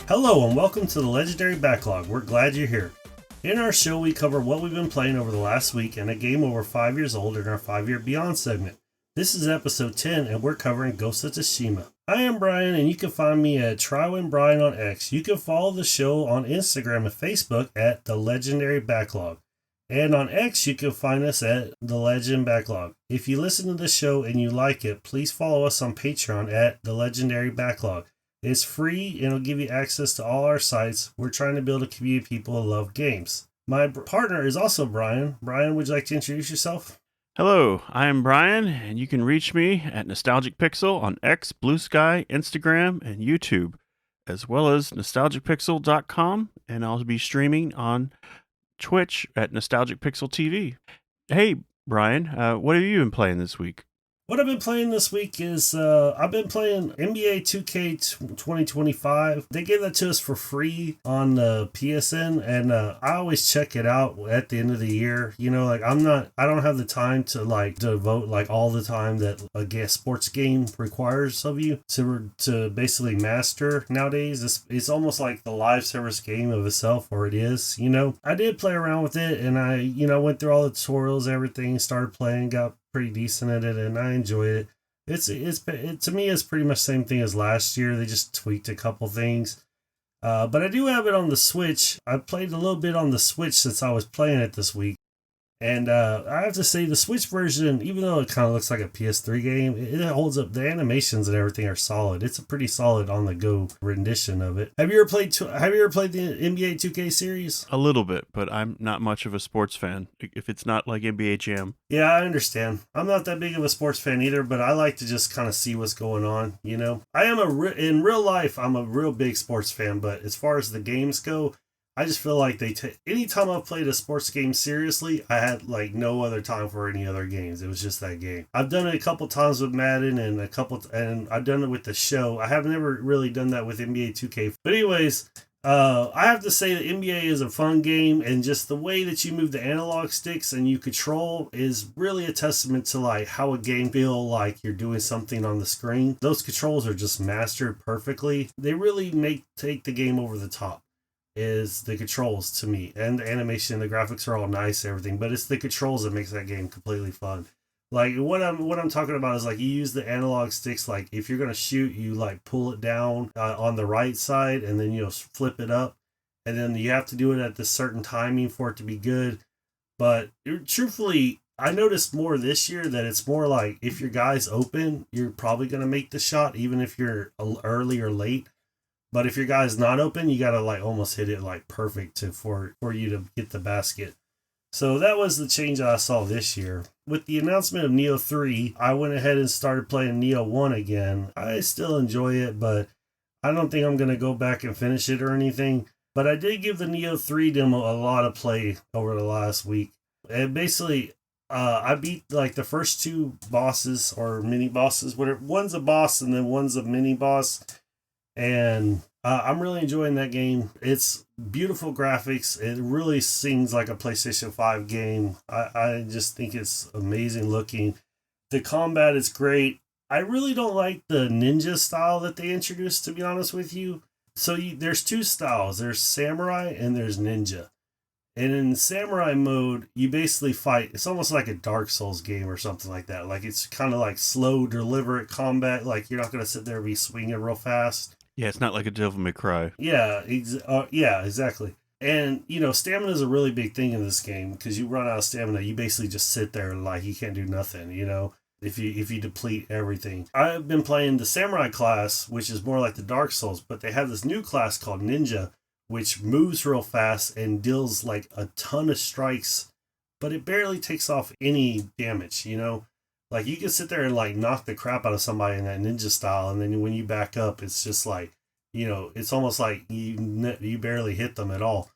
Hello and welcome to the Legendary Backlog. We're glad you're here. In our show, we cover what we've been playing over the last week and a game over 5 years old in our 5-year Beyond segment. This is episode 10 and we're covering Ghost of Tsushima. I am Brian and you can find me at TryWinBrian on X. You can follow the show on Instagram and Facebook at the Legendary Backlog. And on X, you can find us at the Legend Backlog. If you listen to the show and you like it, please follow us on Patreon at the Legendary Backlog. It's free and it'll give you access to all our sites. We're trying to build a community of people who love games. My partner is also Brian. Brian, would you like to introduce yourself? Hello, I am Brian, and you can reach me at Nostalgic Pixel on X, Blue Sky, Instagram, and YouTube, as well as nostalgicpixel.com, and I'll be streaming on Twitch at Nostalgic Pixel TV. Hey, Brian, what have you been playing this week? What I've been playing this week is I've been playing NBA 2K 2025. They gave that to us for free on the PSN, and I always check it out at the end of the year. You know, like I don't have the time to like devote like all the time that a sports game requires of you to basically master nowadays. It's almost like the live service game of itself, or it is. You know, I did play around with it, and I went through all the tutorials, everything, started playing, got pretty decent at it, and I enjoy it. It to me, it's pretty much the same thing as last year. They just tweaked a couple things. But I do have it on the Switch. I played a little bit on the Switch since I was playing it this week. And I have to say, the Switch version, even though it kind of looks like a PS3 game, it holds up. The animations and everything are solid. It's a pretty solid on-the-go rendition of it. Have you ever played the NBA 2K series? A little bit, but I'm not much of a sports fan, if it's not like NBA Jam. Yeah, I understand. I'm not that big of a sports fan either, but I like to just kind of see what's going on, you know? In real life, I'm a real big sports fan, but as far as the games go, I just feel like anytime I've played a sports game seriously, I had like no other time for any other games. It was just that game. I've done it a couple times with Madden and I've done it with the show. I have never really done that with NBA 2K. But anyways, I have to say that NBA is a fun game, and just the way that you move the analog sticks and you control is really a testament to like how a game feel like you're doing something on the screen. Those controls are just mastered perfectly. They really take the game over the top. Is the controls to me, and the animation, the graphics are all nice, everything, but it's the controls that makes that game completely fun. Like what I'm talking about is like you use the analog sticks. Like if you're gonna shoot, you like pull it down on the right side, and then flip it up, and then you have to do it at this certain timing for it to be good. But truthfully, I noticed more this year that it's more like if your guy's open, you're probably gonna make the shot, even if you're early or late. But if your guy's not open, you gotta like almost hit it like perfect for you to get the basket. So that was the change I saw this year. With the announcement of Neo 3, I went ahead and started playing Neo 1 again. I still enjoy it, but I don't think I'm gonna go back and finish it or anything. But I did give the Neo 3 demo a lot of play over the last week. And basically, I beat like the first two bosses or mini bosses, whatever. One's a boss and then one's a mini boss. And I'm really enjoying that game. It's beautiful graphics. It really sings like a PlayStation 5 game. I just think it's amazing looking. The combat is great. I really don't like the ninja style that they introduced, to be honest with you. So there's two styles. There's samurai and there's ninja. And in samurai mode, you basically fight. It's almost like a Dark Souls game or something like that. Like it's kind of like slow, deliberate combat. Like you're not going to sit there and be swinging real fast. Yeah, it's not like a Devil May Cry. Yeah, exactly. And, stamina is a really big thing in this game because you run out of stamina. You basically just sit there and like you can't do nothing, if you deplete everything. I've been playing the Samurai class, which is more like the Dark Souls, but they have this new class called Ninja, which moves real fast and deals like a ton of strikes, but it barely takes off any damage, Like you can sit there and like knock the crap out of somebody in that ninja style, and then when you back up, it's just like, it's almost like you barely hit them at all.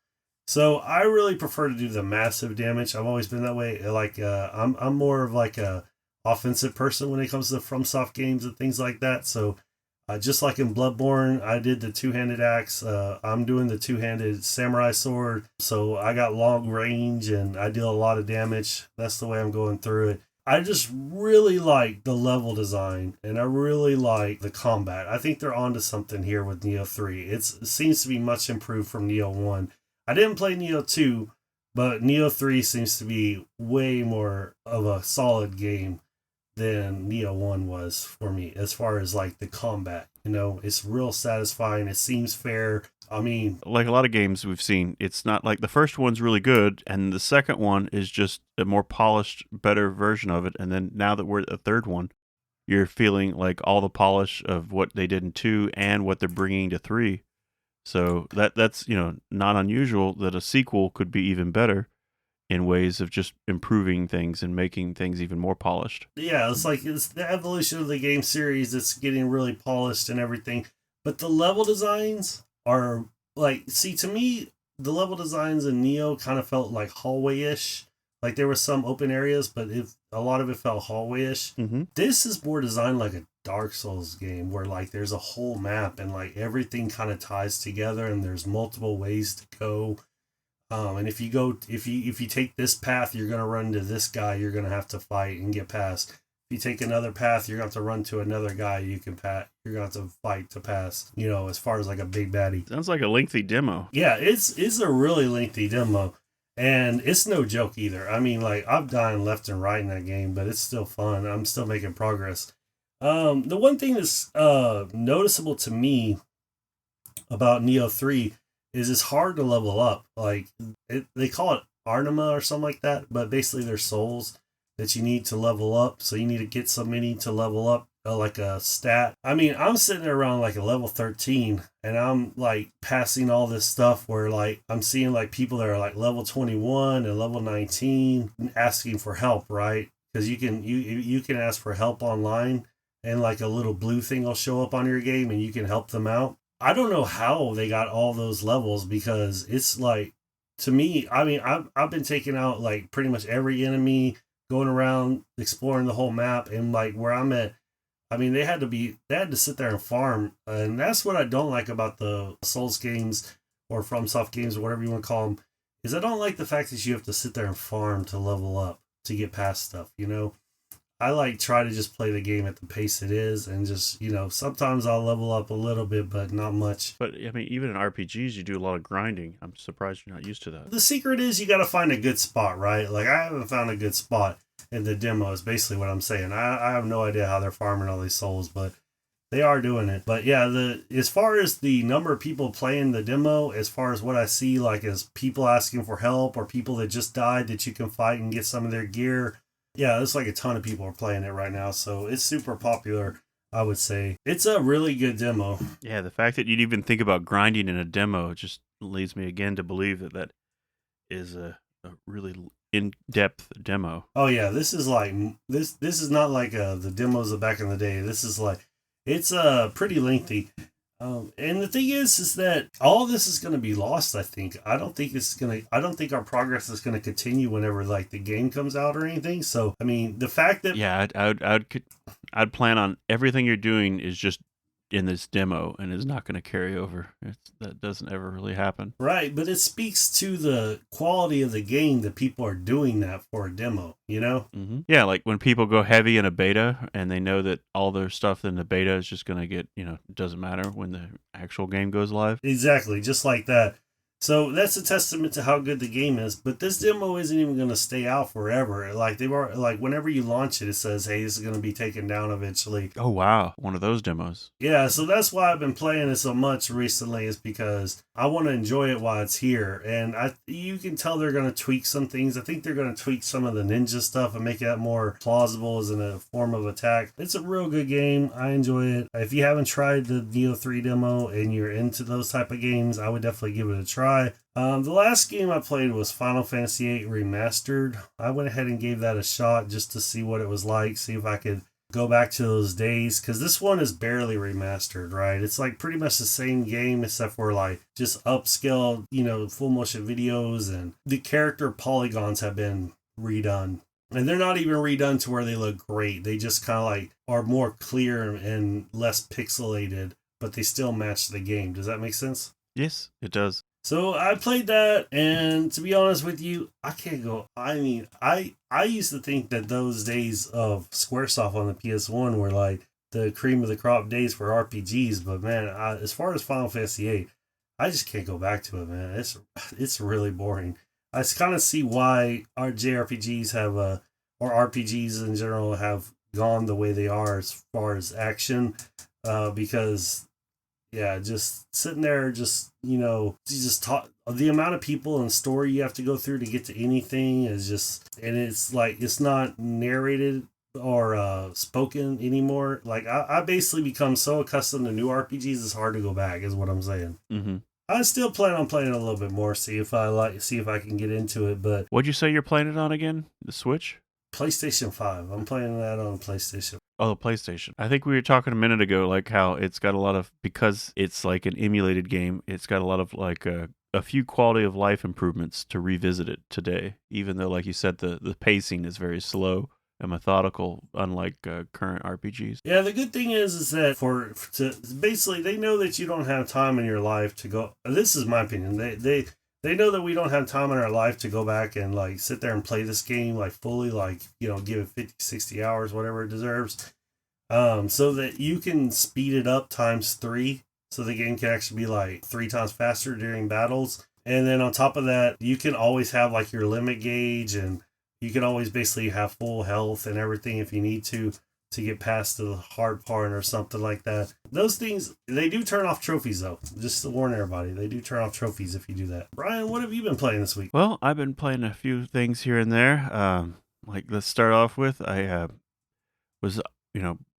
So I really prefer to do the massive damage. I've always been that way. Like I'm more of like a offensive person when it comes to FromSoft games and things like that. So just like in Bloodborne, I did the two-handed axe. I'm doing the two-handed samurai sword. So I got long range and I deal a lot of damage. That's the way I'm going through it. I just really like the level design and I really like the combat. I think they're onto something here with Neo 3. It seems to be much improved from Neo 1. I didn't play Neo 2, but Neo 3 seems to be way more of a solid game than Neo 1 was for me as far as like the combat. You know, it's real satisfying. It seems fair. I mean, like a lot of games we've seen, it's not like the first one's really good and the second one is just a more polished, better version of it. And then now that we're at the third one, you're feeling like all the polish of what they did in 2 and what they're bringing to 3. So that's, not unusual that a sequel could be even better in ways of just improving things and making things even more polished. yeah, it's the evolution of the game series that's getting really polished and everything. But the level designs are like, see, to me, the level designs in Neo kind of felt like hallway-ish. Like there were some open areas, but a lot of it felt hallway-ish. Mm-hmm. This is more designed like a Dark Souls game where like there's a whole map and like everything kind of ties together and there's multiple ways to go. And if you take this path, you're gonna run into this guy. You're gonna have to fight and get past. If you take another path, you're gonna have to run to another guy. You're gonna have to fight to pass. You know, as far as like a big baddie. Sounds like a lengthy demo. Yeah, it's a really lengthy demo, and it's no joke either. I mean, like I'm dying left and right in that game, but it's still fun. I'm still making progress. The one thing that's noticeable to me about Neo 3 is it's hard to level up. Like they call it Arnima or something like that, but basically they're souls that you need to level up. So you need to get so many to level up like a stat. I mean, I'm sitting there around like a level 13 and I'm like passing all this stuff where like I'm seeing like people that are like level 21 and level 19 asking for help, right? Because you can ask for help online and like a little blue thing will show up on your game and you can help them out. I don't know how they got all those levels because it's like, to me, I mean, I've been taking out like pretty much every enemy, going around exploring the whole map, and like where I'm at, I mean, they had to sit there and farm, and that's what I don't like about the Souls games or FromSoft games or whatever you want to call them, is I don't like the fact that you have to sit there and farm to level up to get past stuff. You know, I like try to just play the game at the pace it is and just, sometimes I'll level up a little bit, but not much. But I mean, even in RPGs, you do a lot of grinding. I'm surprised you're not used to that. The secret is you got to find a good spot, right? Like I haven't found a good spot in the demo is basically what I'm saying. I have no idea how they're farming all these souls, but they are doing it. But yeah, as far as the number of people playing the demo, as far as what I see, like as people asking for help or people that just died that you can fight and get some of their gear. Yeah, it's like a ton of people are playing it right now, so it's super popular, I would say. It's a really good demo. Yeah, the fact that you'd even think about grinding in a demo just leads me again to believe that is a really in-depth demo. Oh yeah, this is like this is not like the demos of back in the day. This is like it's pretty lengthy. And the thing is that all this is going to be lost. I think. I don't think our progress is going to continue whenever like the game comes out or anything. So I mean, the fact that I'd plan on everything you're doing is just in this demo and is not going to carry over. That doesn't ever really happen. Right, but it speaks to the quality of the game that people are doing that for a demo, you know? Mm-hmm. Yeah, like when people go heavy in a beta and they know that all their stuff in the beta is just going to get, it doesn't matter when the actual game goes live. Exactly, just like that. So that's a testament to how good the game is. But this demo isn't even going to stay out forever. Like whenever you launch it, it says, "Hey, this is going to be taken down eventually." Oh wow, one of those demos. Yeah, so that's why I've been playing it so much recently, is because I want to enjoy it while it's here. And you can tell they're going to tweak some things. I think they're going to tweak some of the ninja stuff and make that more plausible as in a form of attack. It's a real good game. I enjoy it. If you haven't tried the Neo 3 demo and you're into those type of games, I would definitely give it a try. The last game I played was Final Fantasy VIII Remastered. I went ahead and gave that a shot just to see what it was like, see if I could go back to those days, because this one is barely remastered, right? It's like pretty much the same game except for like just upscaled, full motion videos, and the character polygons have been redone. And they're not even redone to where they look great. They just kind of like are more clear and less pixelated, but they still match the game. Does that make sense? Yes, it does. So I played that, and to be honest with you, I can't go. I mean, I used to think that those days of SquareSoft on the PS1 were like the cream of the crop days for RPGs. But man, as far as Final Fantasy VIII, I just can't go back to it, man. It's really boring. I kind of see why our JRPGs have or RPGs in general have gone the way they are as far as action, because yeah, just sitting there, just you just talk. The amount of people and story you have to go through to get to anything is just, and it's like it's not narrated or spoken anymore. Like I basically become so accustomed to new RPGs, it's hard to go back. Is what I'm saying. Mm-hmm. I still plan on playing it a little bit more, see if I can get into it. But What'd you say you're playing it on again? The Switch? PlayStation 5, I'm playing that on PlayStation. Oh, the PlayStation. I think we were talking a minute ago, like how it's got a lot of, because it's like an emulated game, it's got a lot of like a few quality of life improvements to revisit it today, even though, like you said, the pacing is very slow and methodical, unlike current RPGs. Yeah, the good thing is that to basically they know that you don't have time in your life to go. This is my opinion. They know that we don't have time in our life to go back and like sit there and play this game like fully, like give it 50, 60 hours, whatever it deserves. So that you can speed it up times three, so the game can actually be like three times faster during battles. And then on top of that, you can always have like your limit gauge, and you can always basically have full health and everything if you need to get past the hard part or something like that. Those things, they do turn off trophies though. Just to warn everybody, they do turn off trophies if you do that. Brian, what have you been playing this week? Well, I've been playing a few things here and there. Like let's start off with I was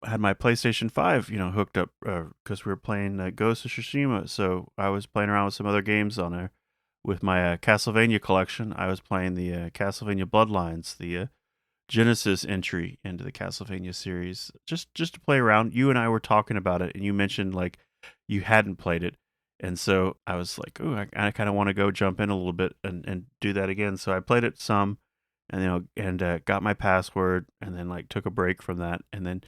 had my PlayStation 5 hooked up because we were playing Ghost of Tsushima. So I was playing around with some other games on there. With my Castlevania collection, I was playing the Castlevania Bloodlines, the Genesis entry into the Castlevania series, just to play around. You and I were talking about it, and you mentioned like you hadn't played it, and so I was like, oh, I kind of want to go jump in a little bit and do that again. So I played it some, and got my password, and then like took a break from that, and then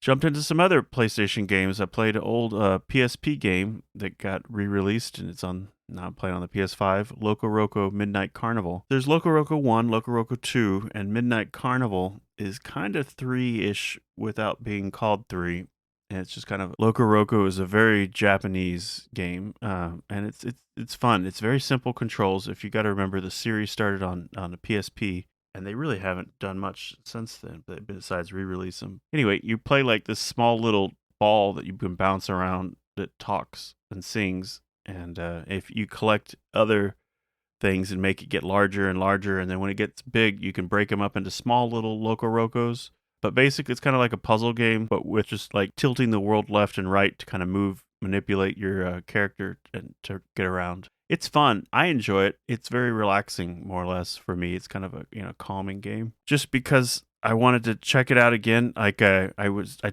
jumped into some other PlayStation games. I played an old PSP game that got re-released, and it's on now. I'm playing on the PS5. Loco Roco Midnight Carnival. There's Loco Roco 1, Loco Roco 2, and Midnight Carnival is kind of 3-ish without being called 3. And it's just kind of Loco Roco is a very Japanese game, and it's fun. It's very simple controls. If you got to remember, the series started on the PSP, and they really haven't done much since then besides re-release them. Anyway, you play like this small little ball that you can bounce around that talks and sings, and if you collect other things and make it get larger and larger, and then when it gets big, you can break them up into small little Loco Rocos. But basically, it's kind of like a puzzle game, but with just like tilting the world left and right to kind of manipulate your character and to get around. It's fun. I enjoy it. It's very relaxing, more or less, for me. It's kind of a calming game. Just because I wanted to check it out again. Like I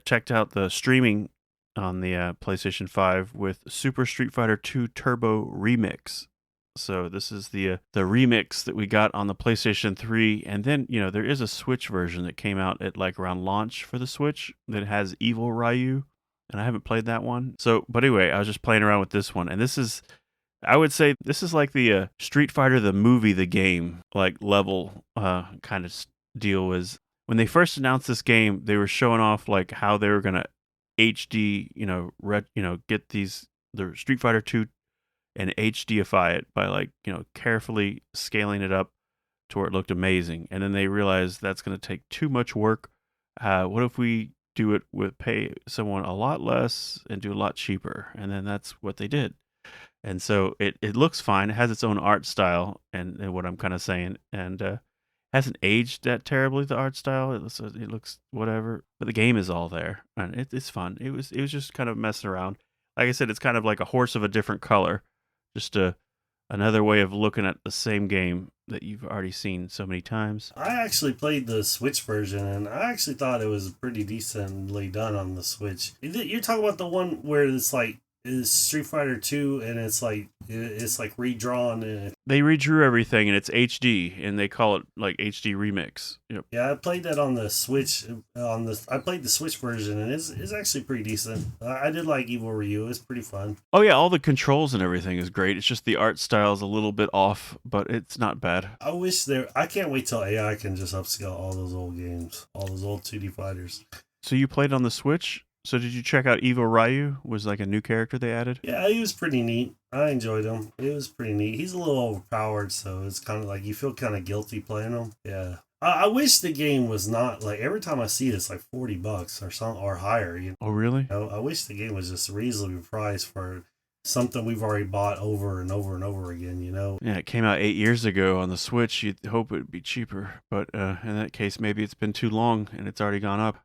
checked out the streaming on the PlayStation 5 with Super Street Fighter 2 Turbo Remix. So this is the remix that we got on the PlayStation 3, and then there is a Switch version that came out at like around launch for the Switch that has Evil Ryu, and I haven't played that one. So, but anyway, I was just playing around with this one, and I would say this is like the Street Fighter the movie, the game like level kind of deal. Was when they first announced this game, they were showing off like how they were gonna HD, get the Street Fighter 2 and HDify it by like carefully scaling it up to where it looked amazing. And then they realized that's going to take too much work. What if we do it with pay someone a lot less and do a lot cheaper? And then that's what they did. And so it looks fine. It has its own art style, and what I'm kind of saying, and hasn't aged that terribly. The art style, it looks whatever, but the game is all there, and it's fun. It was just kind of messing around. Like I said, it's kind of like a horse of a different color. Just another way of looking at the same game that you've already seen so many times. I actually played the Switch version, and I actually thought it was pretty decently done on the Switch. You're talking about the one where it's like is Street Fighter 2, and it's like redrawn. And They redrew everything and it's HD, and they call it like HD Remix. Yep. yeah, I played that on the Switch. I played the Switch version, and it's actually pretty decent. I did like Evil Ryu. It's pretty fun. Oh yeah, all the controls and everything is great. It's just the art style is a little bit off, but it's not bad. I can't wait till AI can just upscale all those old games, all those old 2D fighters. So you played on the Switch? So did you check out Evil Ryu? Was like a new character they added? Yeah, he was pretty neat. I enjoyed him. It was pretty neat. He's a little overpowered, so it's kind of like you feel kind of guilty playing him. Yeah. I wish the game was not like every time I see it, it's like $40 or something or higher. Oh really? I wish the game was just reasonably priced for something we've already bought over and over and over again. Yeah, it came out 8 years ago on the Switch. You'd hope it would be cheaper, but in that case, maybe it's been too long and it's already gone up.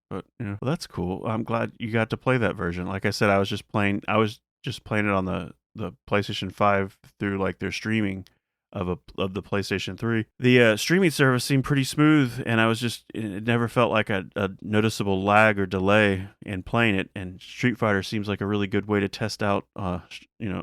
But well, that's cool. I'm glad you got to play that version. Like I said, I was just playing it on the PlayStation 5 through like their streaming of the PlayStation 3. The streaming service seemed pretty smooth, and it never felt like a noticeable lag or delay in playing it. And Street Fighter seems like a really good way to test out a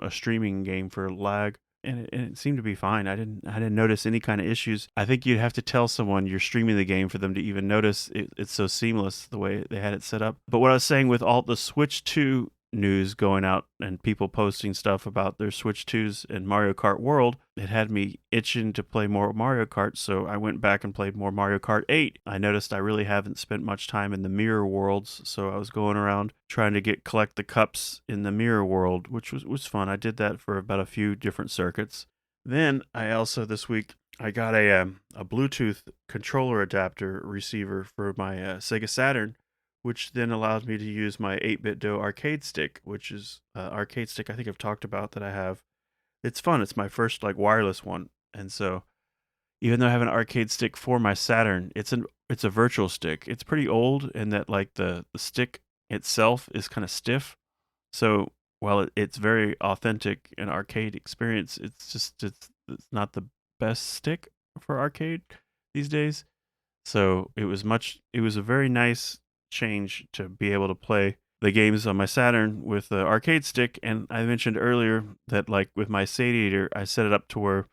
streaming game for lag. And it seemed to be fine. I didn't notice any kind of issues. I think you'd have to tell someone you're streaming the game for them to even notice it's so seamless the way they had it set up. But what I was saying with all the Switch 2 news going out and people posting stuff about their Switch 2s and Mario Kart World, it had me itching to play more Mario Kart, so I went back and played more Mario Kart 8. I noticed I really haven't spent much time in the mirror worlds, so I was going around trying to collect the cups in the mirror world, which was fun. I did that for about a few different circuits. Then I also this week I got a Bluetooth controller adapter receiver for my Sega Saturn, which then allows me to use my 8BitDo arcade stick, which is arcade stick I think I've talked about that I have. It's fun. It's my first like wireless one. And so even though I have an arcade stick for my Saturn, it's a virtual stick. It's pretty old in that like the stick itself is kind of stiff. So while it's very authentic and arcade experience, it's not the best stick for arcade these days. So it was a very nice change to be able to play the games on my Saturn with the arcade stick. And I mentioned earlier that like with my Sadiator, I set it up to where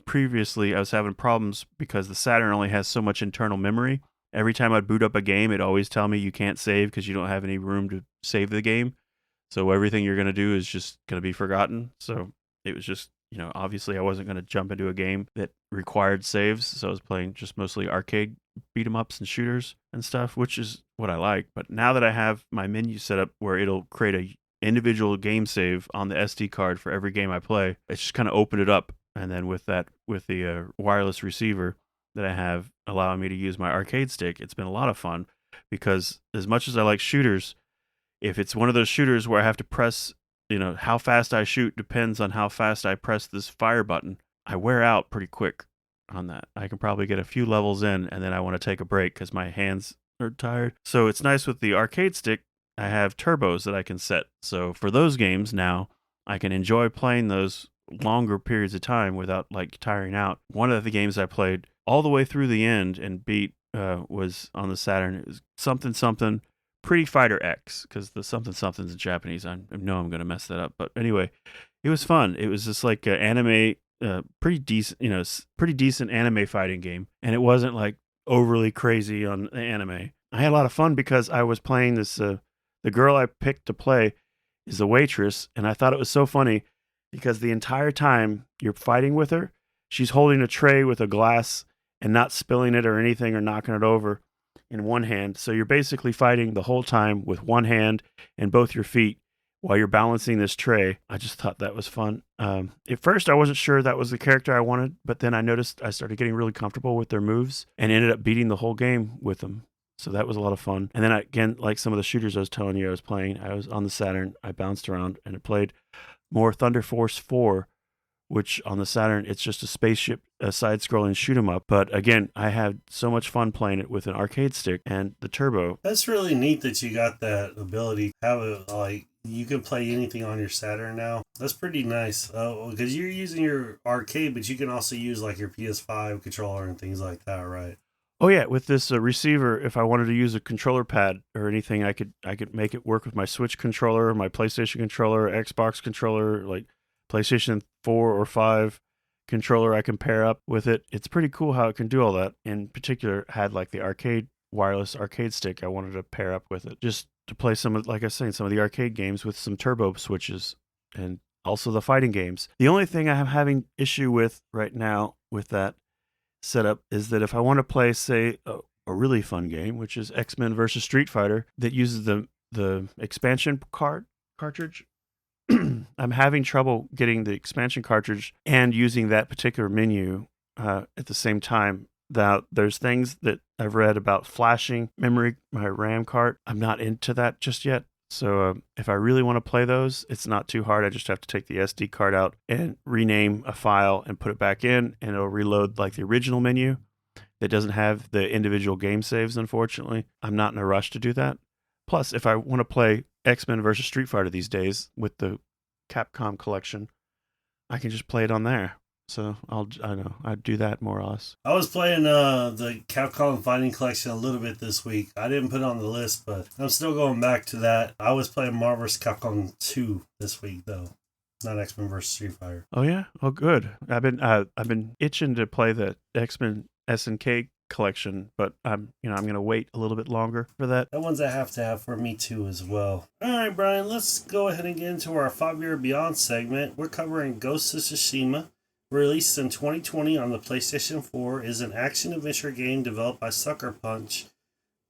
previously I was having problems because the Saturn only has so much internal memory. Every time I'd boot up a game, it'd always tell me you can't save because you don't have any room to save the game. So everything you're going to do is just going to be forgotten. So it was just, obviously I wasn't going to jump into a game that required saves. So I was playing just mostly arcade beat 'em ups and shooters and stuff, which is what I like. But now that I have my menu set up where it'll create a individual game save on the SD card for every game I play, it's just kind of opened it up. And then with the wireless receiver that I have allowing me to use my arcade stick, it's been a lot of fun because as much as I like shooters, if it's one of those shooters where I have to press, how fast I shoot depends on how fast I press this fire button, I wear out pretty quick on that. I can probably get a few levels in and then I want to take a break because my hands are tired. So it's nice with the arcade stick. I have turbos that I can set. So for those games now, I can enjoy playing those longer periods of time without like tiring out. One of the games I played all the way through the end and beat was on the Saturn. It was something Pretty Fighter X, because the something's in Japanese. I know I'm going to mess that up, but anyway, it was fun. It was just like an anime, pretty decent anime fighting game, and it wasn't like overly crazy on the anime. I had a lot of fun because I was playing this. The girl I picked to play is a waitress, and I thought it was so funny because the entire time you're fighting with her, she's holding a tray with a glass and not spilling it or anything or knocking it over in one hand. So you're basically fighting the whole time with one hand and both your feet while you're balancing this tray. I just thought that was fun. At first, I wasn't sure that was the character I wanted, but then I noticed I started getting really comfortable with their moves and ended up beating the whole game with them. So that was a lot of fun. And then again, like some of the shooters I was telling you I was playing, I was on the Saturn, I bounced around and I played more Thunder Force 4, which on the Saturn, it's just a spaceship, a side-scrolling shoot 'em up. But again, I had so much fun playing it with an arcade stick and the turbo. That's really neat that you got that ability. Have it like you can play anything on your Saturn now. That's pretty nice. Because you're using your arcade, but you can also use like your PS5 controller and things like that, right? Oh yeah, with this receiver, if I wanted to use a controller pad or anything, I could make it work with my Switch controller, my PlayStation controller, Xbox controller, like PlayStation 4 or 5 controller I can pair up with it. It's pretty cool how it can do all that. In particular, had like the arcade wireless arcade stick I wanted to pair up with it just to play some of, like I was saying, some of the arcade games with some turbo switches and also the fighting games. The only thing I am having issue with right now with that setup is that if I want to play, say, a really fun game, which is X-Men versus Street Fighter, that uses the expansion cartridge, I'm having trouble getting the expansion cartridge and using that particular menu at the same time. That there's things that I've read about flashing memory, my RAM card. I'm not into that just yet. So if I really want to play those, it's not too hard. I just have to take the SD card out and rename a file and put it back in, and it'll reload like the original menu that doesn't have the individual game saves, unfortunately. I'm not in a rush to do that. Plus, if I want to play X-Men versus Street Fighter these days with the Capcom collection, I can just play it on there. So I'd do that more or less. I was playing the Capcom Fighting Collection a little bit this week. I didn't put it on the list, but I'm still going back to that. I was playing Marvel vs. Capcom 2 this week, though. Not X-Men vs. Street Fighter. Oh yeah? Oh good. I've been itching to play the X-Men SNK collection, but I'm gonna wait a little bit longer for that. That one's I have to have for me too as well. Alright, Brian, let's go ahead and get into our 5-year beyond segment. We're covering Ghost of Tsushima. Released in 2020 on the PlayStation 4, is an action-adventure game developed by Sucker Punch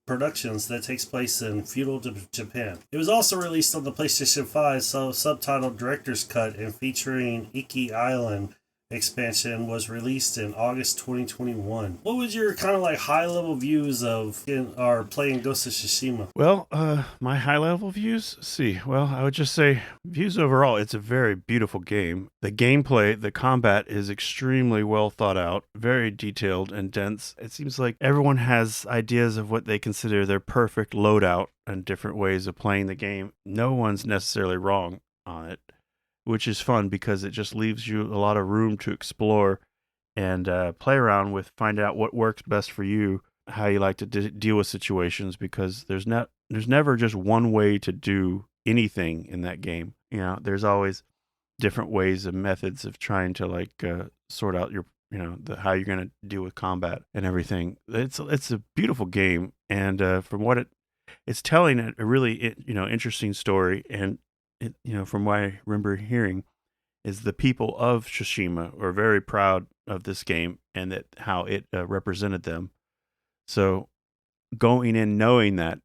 Productions that takes place in feudal Japan. It was also released on the PlayStation 5, so subtitled Director's Cut and featuring Iki Island expansion was released in August 2021. What was your kind of like high-level views of playing Ghost of Tsushima? Well, my high-level views? Well, I would just say views overall, it's a very beautiful game. The gameplay, the combat is extremely well thought out, very detailed and dense. It seems like everyone has ideas of what they consider their perfect loadout and different ways of playing the game. No one's necessarily wrong on it, which is fun because it just leaves you a lot of room to explore and play around with, find out what works best for you, how you like to deal with situations, because there's never just one way to do anything in that game. There's always different ways and methods of trying to sort out your how you're going to deal with combat and everything. It's a beautiful game, and from what it's telling a really interesting story. And from what I remember hearing, is the people of Tsushima are very proud of this game and that how it represented them. So going in knowing that.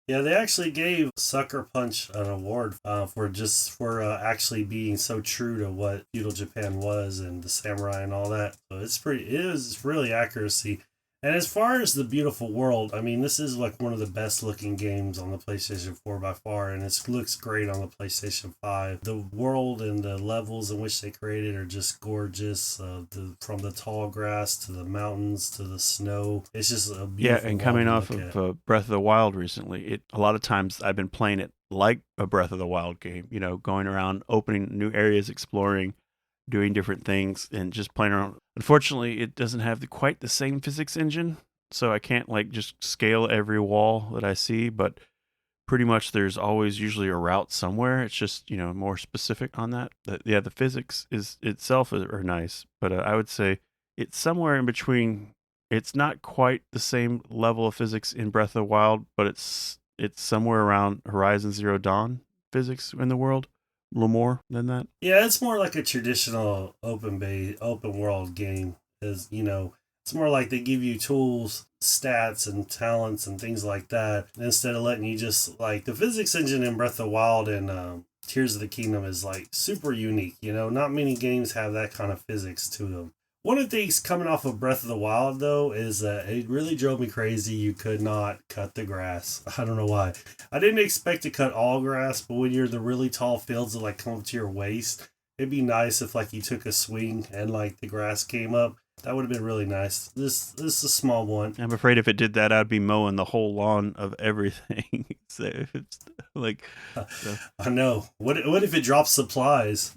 Yeah, they actually gave Sucker Punch an award for actually being so true to what feudal Japan was and the samurai and all that. So it is really accuracy. And as far as the beautiful world, I mean, this is like one of the best looking games on the PlayStation 4 by far, and it looks great on the PlayStation 5. The world and the levels in which they created are just gorgeous. From the tall grass to the mountains to the snow, it's just a beautiful. Yeah, and coming off of Breath of the Wild recently, a lot of times I've been playing it like a Breath of the Wild game. Going around, opening new areas, exploring, doing different things, and just playing around. Unfortunately, it doesn't have quite the same physics engine, so I can't just scale every wall that I see, but pretty much there's always usually a route somewhere. It's just, more specific on that. The physics itself are nice, but I would say it's somewhere in between. It's not quite the same level of physics in Breath of the Wild, but it's somewhere around Horizon Zero Dawn physics in the world. A little more than that. Yeah, it's more like a traditional open world game. It's more like they give you tools, stats, and talents and things like that, instead of letting you just like the physics engine in Breath of the Wild and Tears of the Kingdom is like super unique. Not many games have that kind of physics to them. One of the things coming off of Breath of the Wild, though, is that it really drove me crazy. You could not cut the grass. I don't know why. I didn't expect to cut all grass, but when you're in the really tall fields that come up to your waist, it'd be nice if you took a swing and the grass came up. That would have been really nice. This is a small one. I'm afraid if it did that, I'd be mowing the whole lawn of everything. So it's I know. What if it drops supplies?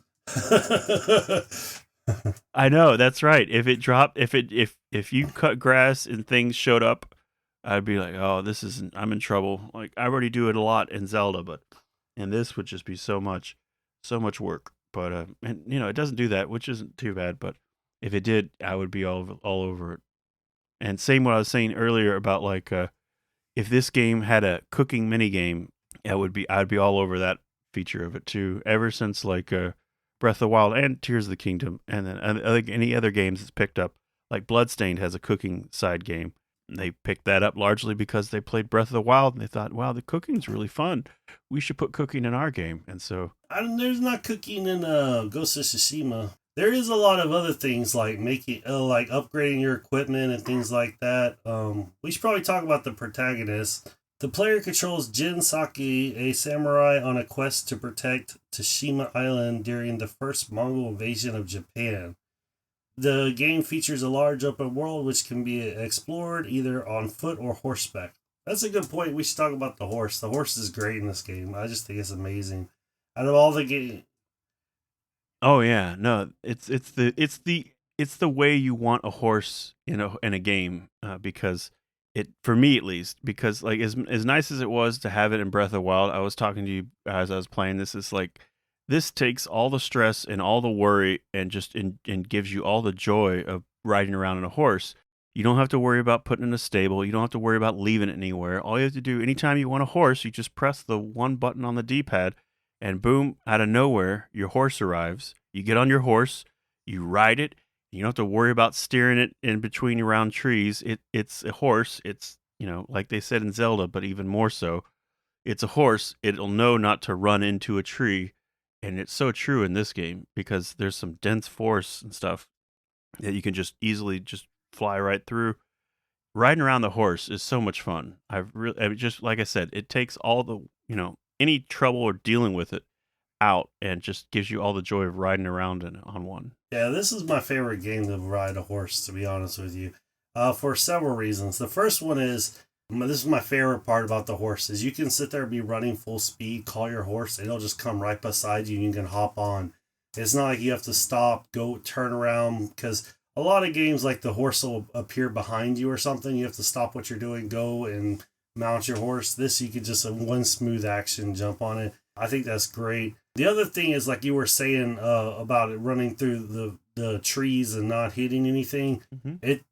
I know, that's right. If it dropped, if you cut grass and things showed up, I'd be like, oh, this isn't. I'm in trouble. Like I already do it a lot in Zelda, but and this would just be so much work. But and it doesn't do that, which isn't too bad. But if it did, I would be all over it. And same what I was saying earlier about like if this game had a cooking mini game, I'd be all over that feature of it too. Ever since like Breath of the Wild and Tears of the Kingdom, and then any other games it's picked up, like Bloodstained has a cooking side game. And they picked that up largely because they played Breath of the Wild and they thought, wow, the cooking's really fun. We should put cooking in our game. And so There's not cooking in Ghost of Tsushima. There is a lot of other things like making, like upgrading your equipment and things like that. We should probably talk about the protagonist. The player controls Jin Saki, a samurai on a quest to protect Tsushima Island during the first Mongol invasion of Japan. The game features a large open world which can be explored either on foot or horseback. That's a good point. We should talk about the horse. The horse is great in this game. I just think it's amazing. Out of all the game, oh yeah, no, it's the way you want a horse in a game because it for me at least because like as nice as it was to have it in Breath of the Wild, I was talking to you as I was playing. This is like this takes all the stress and all the worry and just and gives you all the joy of riding around on a horse. You don't have to worry about putting it in a stable. You don't have to worry about leaving it anywhere. All you have to do anytime you want a horse, you just press the one button on the D-pad and boom, out of nowhere, your horse arrives. You get on your horse, you ride it. You don't have to worry about steering it in between around trees. It's a horse. It's like they said in Zelda, but even more so. It's a horse. It'll know not to run into a tree, and it's so true in this game because there's some dense forest and stuff that you can just easily just fly right through. Riding around the horse is so much fun. Just like I said, it takes all the any trouble or dealing with it out and just gives you all the joy of riding around on one. yeah, this is my favorite game to ride a horse, to be honest with you, for several reasons. The first one is this is my favorite part about the horse is you can sit there and be running full speed, call your horse, and it'll just come right beside you and you can hop on. It's not like you have to stop, go turn around, because a lot of games like the horse will appear behind you or something. You have to stop what you're doing, go and mount your horse. This you could just in one smooth action jump on it. I think that's great. The other thing is like you were saying about it running through the trees and not hitting anything.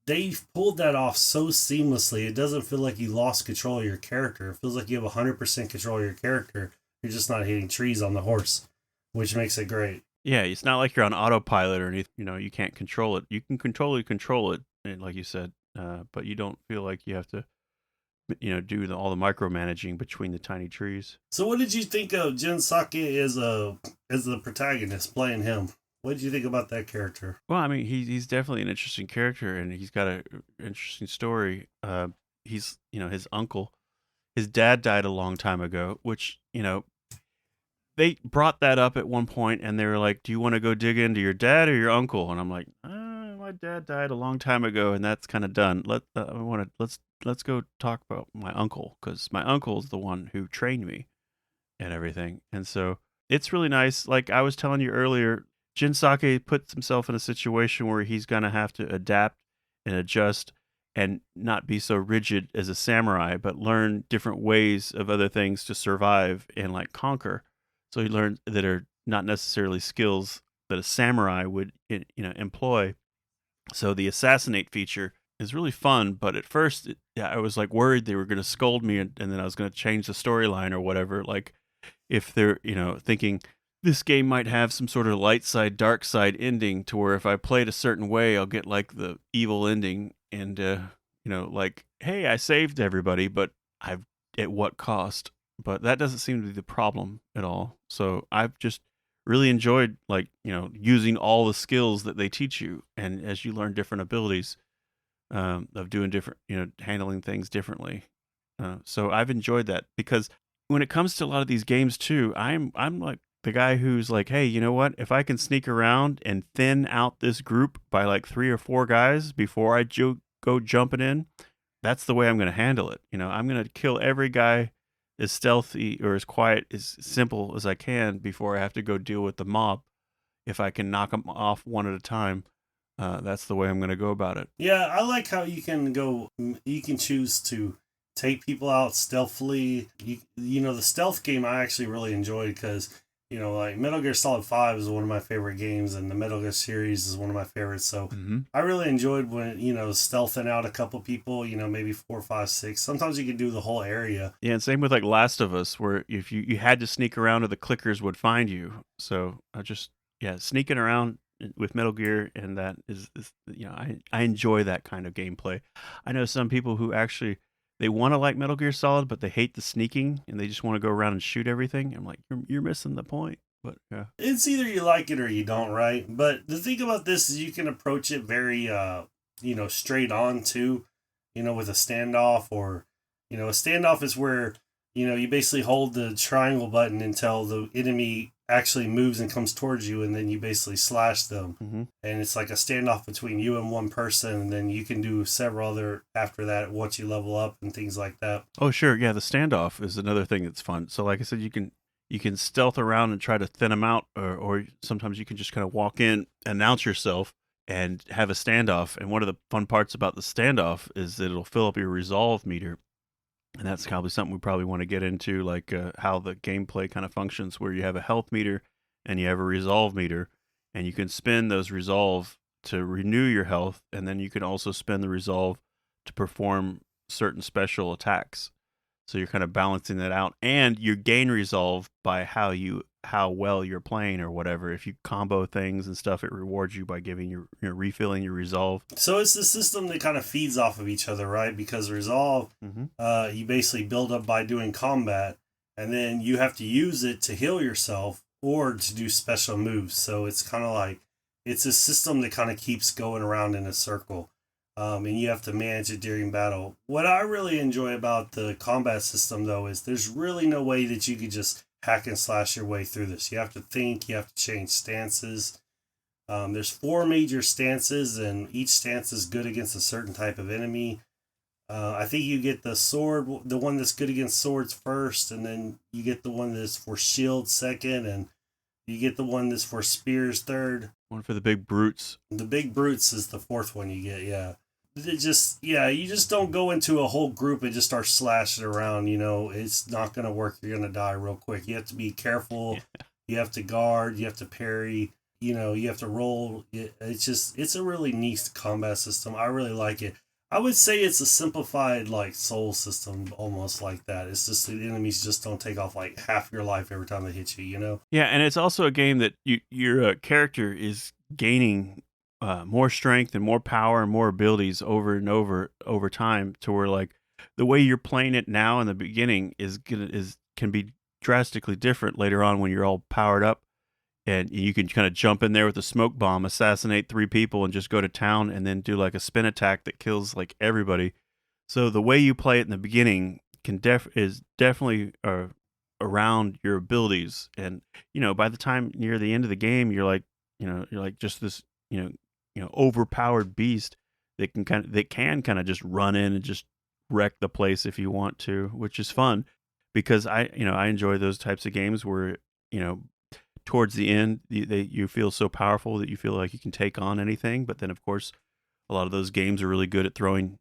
They pulled that off so seamlessly. It doesn't feel like you lost control of your character. It feels like you have 100% control of your character. You're just not hitting trees on the horse, which makes it great. Yeah, it's not like you're on autopilot or anything. You can't control it. You can control it, and like you said, but you don't feel like you have to do all the micromanaging between the tiny trees. So what did you think of Jin Saki as the protagonist playing him? What did you think about that character? Well, I mean, he's definitely an interesting character, and he's got a interesting story. He's his uncle, his dad died a long time ago, which they brought that up at one point, and they were like, "Do you want to go dig into your dad or your uncle?" And I'm like, "My dad died a long time ago, and that's kind of done. Let's go talk about my uncle because my uncle is the one who trained me and everything." And so it's really nice. Like I was telling you earlier, Jin Sake puts himself in a situation where he's gonna have to adapt and adjust and not be so rigid as a samurai, but learn different ways of other things to survive and like conquer. So he learned that are not necessarily skills that a samurai would employ. So the assassinate feature is really fun, but at first, I was like worried they were going to scold me, and then I was going to change the storyline or whatever. Like if they're thinking this game might have some sort of light side, dark side ending to where if I play it a certain way, I'll get like the evil ending, and like hey, I saved everybody, but I've at what cost? But that doesn't seem to be the problem at all. So I've just really enjoyed like using all the skills that they teach you, and as you learn different abilities of doing different handling things differently. So I've enjoyed that because when it comes to a lot of these games too, I'm like the guy who's like, hey, you know what? If I can sneak around and thin out this group by like 3 or 4 guys before I go jumping in, that's the way I'm going to handle it. I'm going to kill every guy as stealthy or as quiet, as simple as I can before I have to go deal with the mob. if I can knock them off one at a time, that's the way I'm going to go about it. Yeah, I like how you can go. You can choose to take people out stealthily. The stealth game I actually really enjoyed because like Metal Gear Solid 5 is one of my favorite games, and the Metal Gear series is one of my favorites. So I really enjoyed when stealthing out a couple people. Maybe 4, 5, 6. Sometimes you can do the whole area. Yeah, and same with like Last of Us, where if you had to sneak around or the clickers would find you. So I just sneaking around with Metal Gear, and that is I enjoy that kind of gameplay. I know some people who actually they want to like Metal Gear Solid, but they hate the sneaking and they just want to go around and shoot everything. I'm like, you're missing the point. But yeah, It's either you like it or you don't, right? But the thing about this is you can approach it very straight on too, with a standoff. Or a standoff is where you basically hold the triangle button until the enemy actually moves and comes towards you, and then you basically slash them. And it's like a standoff between you and one person, and then you can do several other after that once you level up and things like that. Oh, sure. Yeah, the standoff is another thing that's fun. So, like I said, you can stealth around and try to thin them out, or sometimes you can just kind of walk in, announce yourself, and have a standoff. And one of the fun parts about the standoff is that it'll fill up your resolve meter. And that's probably something we probably want to get into, like how the gameplay kind of functions, where you have a health meter and you have a resolve meter, and you can spend those resolve to renew your health, and then you can also spend the resolve to perform certain special attacks. So you're kind of balancing that out, and you gain resolve by how well you're playing or whatever. If you combo things and stuff, it rewards you by giving refilling your resolve. So it's the system that kind of feeds off of each other, right? Because resolve, you basically build up by doing combat, and then you have to use it to heal yourself or to do special moves. So it's kind of like it's a system that kind of keeps going around in a circle. And you have to manage it during battle. What I really enjoy about the combat system, though, is there's really no way that you could just hack and slash your way through this. You have to think, you have to change stances. There's 4 major stances, and each stance is good against a certain type of enemy. I think you get the sword, the one that's good against swords first, and then you get the one that's for shields second, and you get the one that's for spears third. One for the big brutes. The big brutes is the 4th one you get, yeah. You just don't go into a whole group and just start slashing around. It's not going to work. You're going to die real quick. You have to be careful. Yeah. You have to guard. You have to parry. You have to roll. It's a really neat combat system. I really like it. I would say it's a simplified like Soul system, almost like that. It's just the enemies just don't take off like half your life every time they hit you. Yeah, and it's also a game that your character is gaining more strength and more power and more abilities over and over time, to where like the way you're playing it now in the beginning can be drastically different later on when you're all powered up, and you can kind of jump in there with a smoke bomb, assassinate 3 people, and just go to town, and then do like a spin attack that kills like everybody. So the way you play it in the beginning is definitely around your abilities, and by the time near the end of the game, you're like just this overpowered beast that can kind of just run in and just wreck the place if you want to, which is fun because I enjoy those types of games where towards the end you feel so powerful that you feel like you can take on anything. But then of course a lot of those games are really good at throwing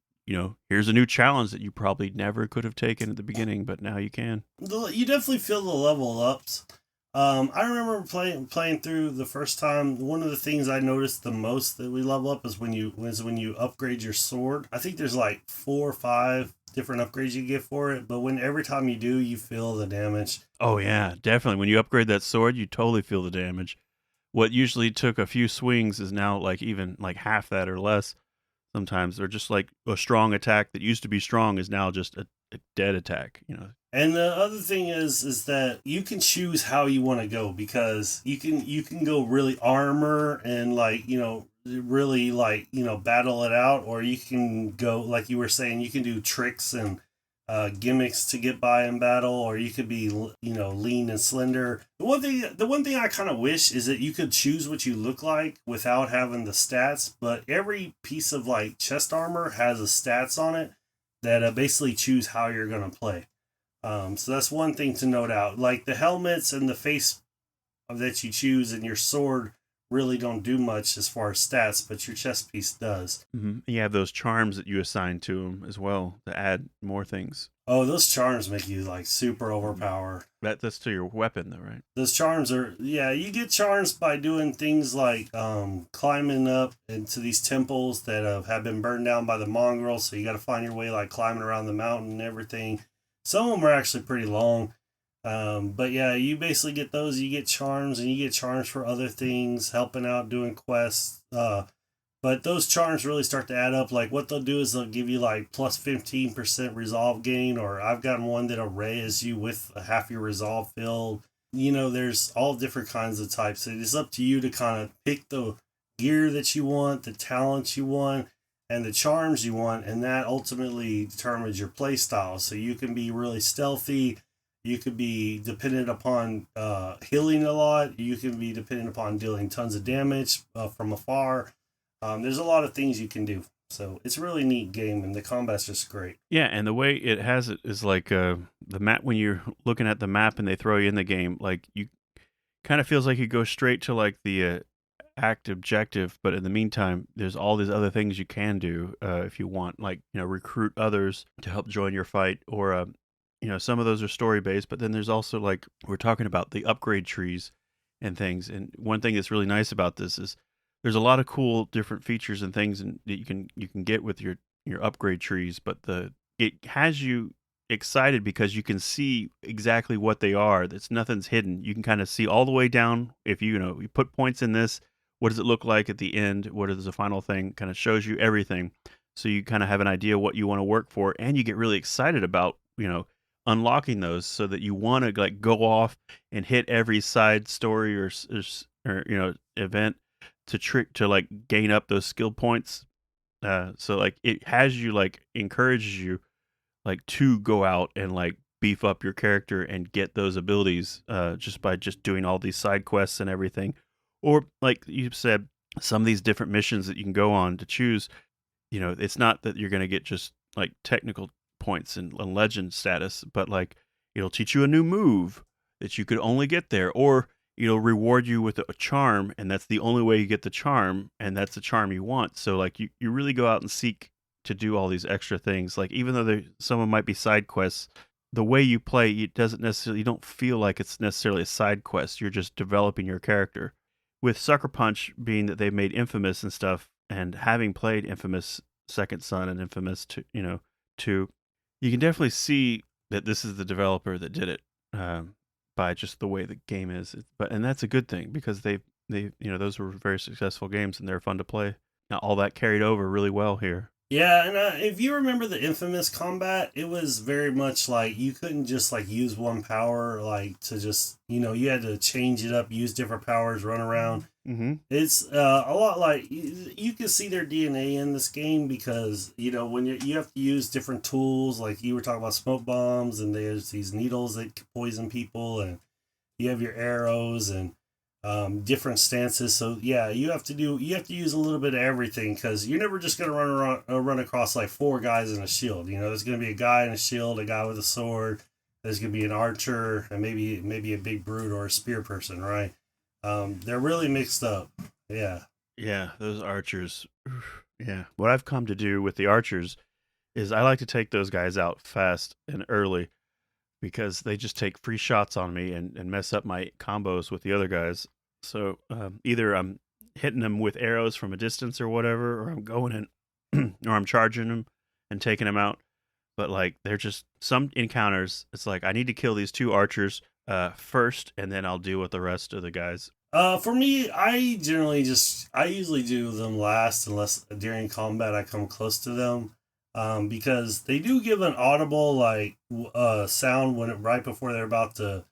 here's a new challenge that you probably never could have taken at the beginning, but now you can. You definitely feel the level ups. I remember playing through the first time. One of the things I noticed the most that we level up is when you upgrade your sword. I think there's like 4 or 5 different upgrades you get for it, but every time you do, you feel the damage. Oh yeah, definitely. When you upgrade that sword, you totally feel the damage. What usually took a few swings is now like even like half that or less. Sometimes they're just like a strong attack that used to be strong is now just a dead attack. And the other thing is that you can choose how you want to go, because you can go really armor and really battle it out, or you can go like you were saying, you can do tricks and gimmicks to get by in battle, or you could be lean and slender. The one thing I kind of wish is that you could choose what you look like without having the stats, but every piece of like chest armor has a stats on it that basically choose how you're going to play. So that's one thing to note out. Like the helmets and the face that you choose and your sword really don't do much as far as stats, but your chest piece does. You have those charms that you assign to them as well to add more things. Oh, those charms make you like super Mhm. overpowered. That's to your weapon, though, right? Those charms are, yeah, you get charms by doing things like climbing up into these temples that have been burned down by the mongrels. So you got to find your way like climbing around the mountain and everything. Some of them are actually pretty long. But yeah, you basically get those. You get charms, and you get charms for other things, helping out, doing quests. But those charms really start to add up. Like what they'll do is they'll give you like plus 15% resolve gain, or I've gotten one that'll raise you with half your resolve filled. There's all different kinds of types. It is up to you to kind of pick the gear that you want, the talents you want, and the charms you want, and that ultimately determines your play style. So you can be really stealthy. You could be dependent upon healing a lot. You can be dependent upon dealing tons of damage from afar. There's a lot of things you can do. So it's a really neat game, and the combat's just great. Yeah, and the way it has it is like the map when you're looking at the map and they throw you in the game, like you kind of feels like you go straight to like the act objective, but in the meantime, there's all these other things you can do if you want, like recruit others to help join your fight, or some of those are story based, but then there's also like we're talking about the upgrade trees and things. And one thing that's really nice about this is there's a lot of cool different features and things that you can get with your upgrade trees, but the it has you excited because you can see exactly what they are. That's nothing's hidden. You can kind of see all the way down. If you put points in this, what does it look like at the end? What is the final thing? Kind of shows you everything. So you kind of have an idea what you want to work for, and you get really excited about, unlocking those so that you want to like go off and hit every side story or event to like gain up those skill points. So like it has you like encourages you like to go out and like beef up your character and get those abilities just by just doing all these side quests and everything. Or like you said, some of these different missions that you can go on to choose, it's not that you're going to get just like technical points and legend status, but like it'll teach you a new move that you could only get there, or it'll reward you with a charm, and that's the only way you get the charm, and that's the charm you want. So like you really go out and seek to do all these extra things. Like even though some of them might be side quests, the way you play, it doesn't necessarily, you don't feel like it's necessarily a side quest. You're just developing your character. With Sucker Punch being that they've made Infamous and stuff, and having played Infamous Second Son and Infamous 2, 2, you can definitely see that this is the developer that did it by just the way the game is. And that's a good thing because they those were very successful games and they're fun to play. Now all that carried over really well here. Yeah, and if you remember the infamous combat, it was very much like you couldn't just like use one power like to just you had to change it up, use different powers, run around. Mm-hmm. It's a lot like you can see their DNA in this game because when you have to use different tools, like you were talking about smoke bombs, and there's these needles that poison people, and you have your arrows and different stances. So yeah, you have to use a little bit of everything because you're never just gonna run across like four guys in a shield. There's gonna be a guy in a shield, a guy with a sword. There's gonna be an archer, and maybe a big brute or a spear person, right? They're really mixed up. Yeah. Yeah, those archers. Yeah. What I've come to do with the archers is I like to take those guys out fast and early because they just take free shots on me and mess up my combos with the other guys. So either I'm hitting them with arrows from a distance or whatever, or I'm going in, or I'm charging them and taking them out. But like they're just some encounters. It's like I need to kill these two archers first, and then I'll deal with the rest of the guys. For me, I usually do them last unless during combat I come close to them. Because they do give an audible like sound right before they're about to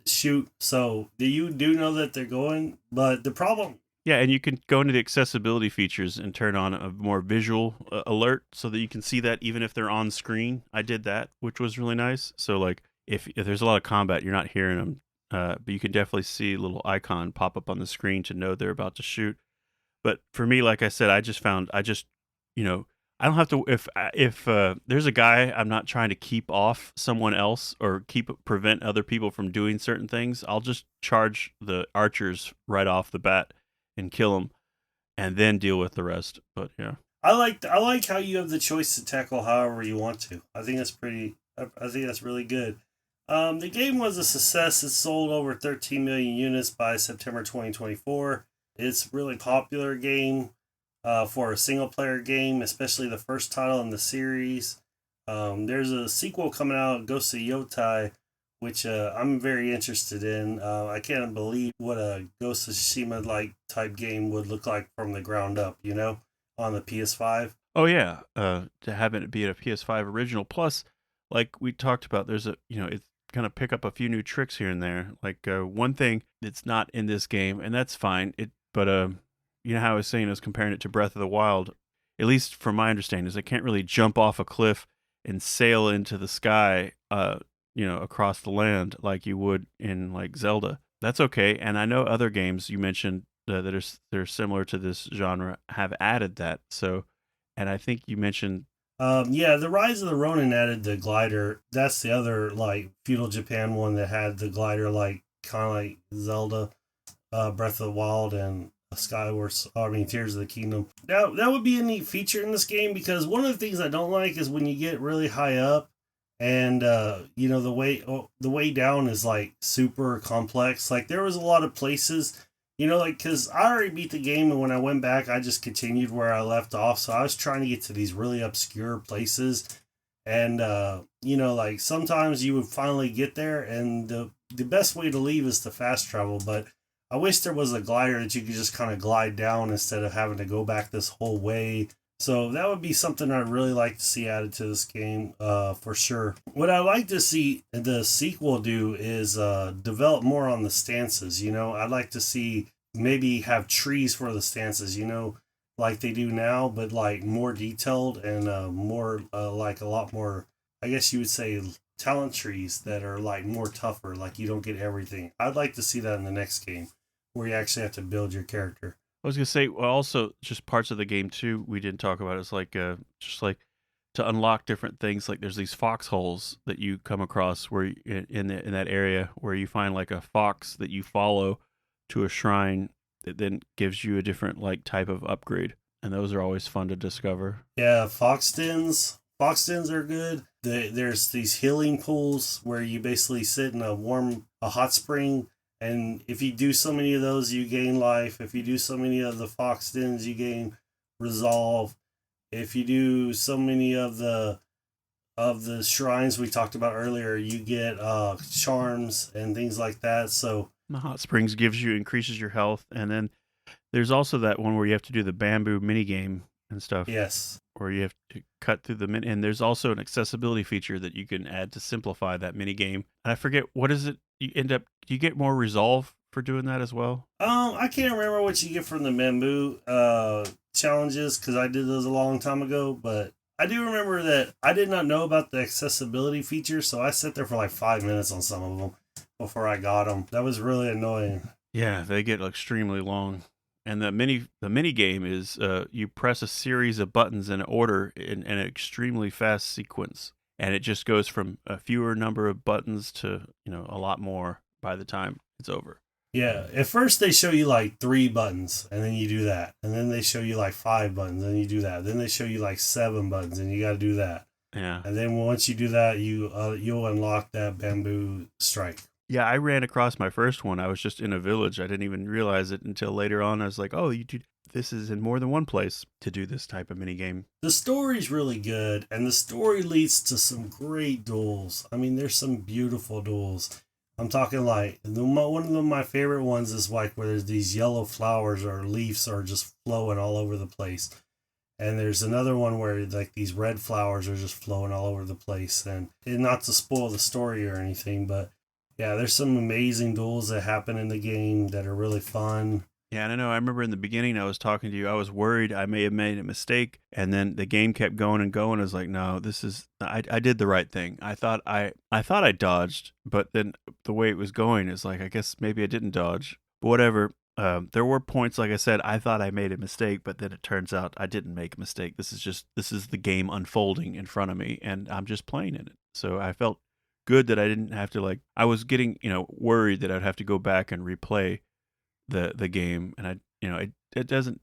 shoot. So do know that they're going, but the problem. Yeah, and you can go into the accessibility features and turn on a more visual alert so that you can see that even if they're on screen. I did that, which was really nice. So like if there's a lot of combat, you're not hearing them, but you can definitely see a little icon pop up on the screen to know they're about to shoot. But for me, like I said, I just I don't have to if there's a guy I'm not trying to keep off someone else or prevent other people from doing certain things. I'll just charge the archers right off the bat and kill them, and then deal with the rest. But yeah. I like how you have the choice to tackle however you want to. I think that's pretty. I think that's really good. The game was a success. It sold over 13 million units by September 2024. It's a really popular game for a single player game, especially the first title in the series. There's a sequel coming out, Ghost of Yotai, which I'm very interested in. I can't believe what a Ghost of Tsushima like type game would look like from the ground up, on the PS5. Oh yeah, to have it be a PS5 original. Plus, like we talked about, there's it's gonna pick up a few new tricks here and there. Like one thing that's not in this game, and that's fine. But you know how I was saying, I was comparing it to Breath of the Wild. At least from my understanding, is I can't really jump off a cliff and sail into the sky, across the land like you would in like Zelda. That's okay. And I know other games you mentioned that are similar to this genre have added that. So, and I think you mentioned, Yeah, the Rise of the Ronin added the glider. That's the other like feudal Japan one that had the glider, like kind of like Zelda, Breath of the Wild, and Skyward. I mean, Tears of the Kingdom. That would be a neat feature in this game because one of the things I don't like is when you get really high up, and the way down is like super complex. Like there was a lot of places. Like, because I already beat the game, and when I went back, I just continued where I left off. So I was trying to get to these really obscure places. And, like sometimes you would finally get there, and the best way to leave is to fast travel. But I wish there was a glider that you could just kind of glide down instead of having to go back this whole way. So that would be something I'd really like to see added to this game, for sure. What I'd like to see the sequel do is develop more on the stances. I'd like to see maybe have trees for the stances, like they do now, but like more detailed and more like a lot more, I guess you would say, talent trees that are like more tougher, like you don't get everything. I'd like to see that in the next game where you actually have to build your character. I was gonna say, well, also just parts of the game too we didn't talk about. It's like just like to unlock different things. Like there's these foxholes that you come across where in that area where you find like a fox that you follow to a shrine that then gives you a different like type of upgrade, and those are always fun to discover. Yeah, fox dens. Fox dens are good. There's these healing pools where you basically sit in a hot spring, and if you do so many of those, you gain life. If you do so many of the fox dens, you gain resolve. If you do so many of the shrines we talked about earlier, you get charms and things like that. So The hot springs increases your health, and then there's also that one where you have to do the bamboo mini game and stuff, yes, where you have to cut through the min. And there's also an accessibility feature that you can add to simplify that mini game. And I forget what is it. Do you get more resolve for doing that as well? I can't remember what you get from the bamboo challenges because I did those a long time ago, but I do remember that I did not know about the accessibility feature, so I sat there for like 5 minutes on some of them before I got them. That was really annoying. Yeah, they get extremely long. And the mini game is you press a series of buttons in order in an extremely fast sequence, and it just goes from a fewer number of buttons to a lot more by the time it's over. Yeah, at first they show you like 3 buttons, and then you do that, and then they show you like 5 buttons, and you do that. Then they show you like 7 buttons, and you got to do that. Yeah, And then once you do that, you'll unlock that bamboo strike. yeah. I ran across my first one. I was just in a village. I didn't even realize it until later on. I was like, oh, you do. This is in more than one place to do this type of mini game. The story's really good, and the story leads to some great duels. I mean, there's some beautiful duels. I'm talking like one of my favorite ones is like where there's these yellow flowers or leaves are just flowing all over the place, and there's another one where like these red flowers are just flowing all over the place. And not to spoil the story or anything, but yeah, there's some amazing duels that happen in the game that are really fun. Yeah, and I know. I remember in the beginning, I was talking to you. I was worried I may have made a mistake, and then the game kept going and going. I was like, "No, I did the right thing." I thought I dodged, but then the way it was going is like, I guess maybe I didn't dodge. But whatever. There were points, like I said, I thought I made a mistake, but then it turns out I didn't make a mistake. This is the game unfolding in front of me, and I'm just playing in it. So I felt good that I didn't have to like. I was getting worried that I'd have to go back and replay the game, and it doesn't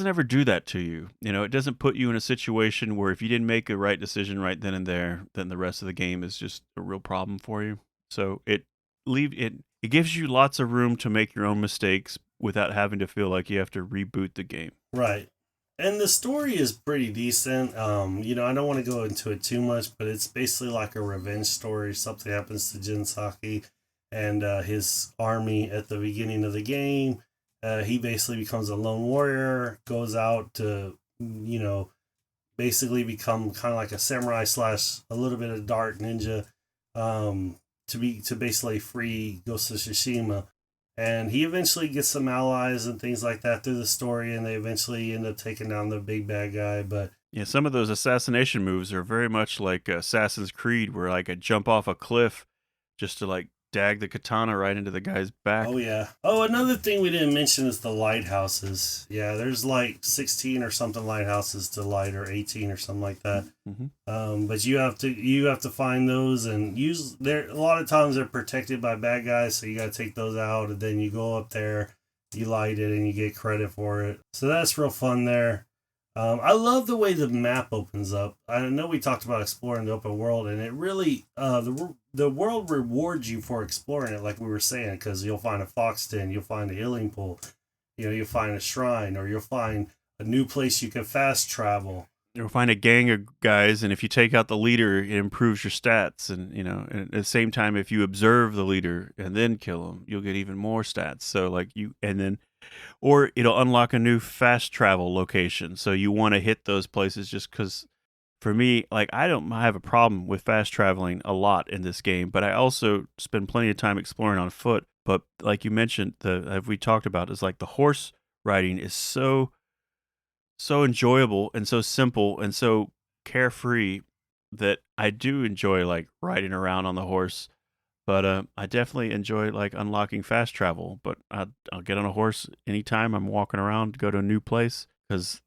ever do that to you. It doesn't put you in a situation where if you didn't make a right decision right then and there, then the rest of the game is just a real problem for you. So it gives you lots of room to make your own mistakes without having to feel like you have to reboot the game. Right. And the story is pretty decent. I don't want to go into it too much, but it's basically like a revenge story. Something happens to Jin Saki and his army at the beginning of the game. He basically becomes a lone warrior, goes out to, basically become kind of like a samurai slash a little bit of dark ninja, to basically free Ghost of Tsushima. And he eventually gets some allies and things like that through the story, and they eventually end up taking down the big bad guy. But Yeah, some of those assassination moves are very much like Assassin's Creed, where like I jump off a cliff just to like dag the katana right into the guy's back. oh yeah. Oh, another thing we didn't mention is the lighthouses. Yeah, there's like 16 or something lighthouses to light, or 18 or something like that. Mm-hmm. But you have to find those and use there. A lot of times they're protected by bad guys, so you got to take those out, and then you go up there, you light it, and you get credit for it. So that's real fun there. I love the way the map opens up. I know we talked about exploring the open world, and it really the world rewards you for exploring it, like we were saying, because you'll find a fox den, you'll find a healing pool, you'll find a shrine, or you'll find a new place you can fast travel. You'll find a gang of guys, and if you take out the leader, it improves your stats. And at the same time, if you observe the leader and then kill him, you'll get even more stats. So or it'll unlock a new fast travel location. So you want to hit those places just because. For me, like I don't have a problem with fast traveling a lot in this game, but I also spend plenty of time exploring on foot. But like you mentioned, as we talked about, is like the horse riding is so enjoyable and so simple and so carefree that I do enjoy like riding around on the horse. But I definitely enjoy like unlocking fast travel. But I'll get on a horse anytime I'm walking around, go to a new place, because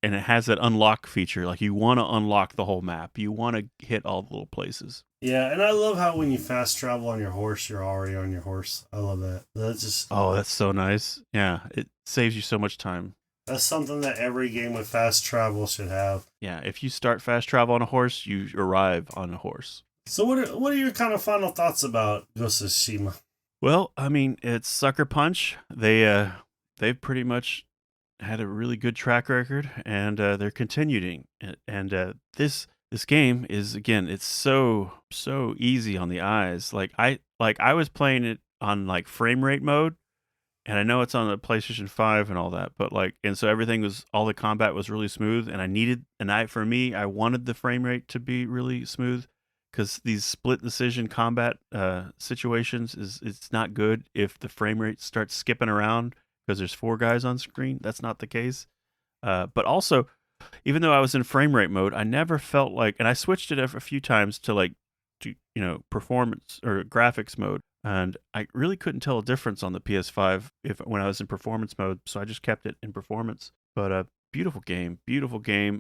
and it has that unlock feature. Like you want to unlock the whole map, you want to hit all the little places. Yeah, and I love how when you fast travel on your horse, you're already on your horse. I love that. That's just Oh, that's so nice. Yeah, it saves you so much time. that's something that every game with fast travel should have. Yeah, if you start fast travel on a horse, you arrive on a horse. So what are your kind of final thoughts about Ghost of Tsushima? Well, I mean, it's Sucker Punch. They've pretty much had a really good track record, and they're continuing. And this game is, again, it's so easy on the eyes. I was playing it on like frame rate mode, and I know it's on the PlayStation 5 and all that, but and so all the combat was really smooth, and I wanted the frame rate to be really smooth, because these split decision combat situations it's not good if the frame rate starts skipping around because there's four guys on screen. That's not the case. But also, even though I was in frame rate mode, I never felt like, and I switched it a few times to performance or graphics mode, and I really couldn't tell a difference on the PS5 when I was in performance mode, so I just kept it in performance. But beautiful game,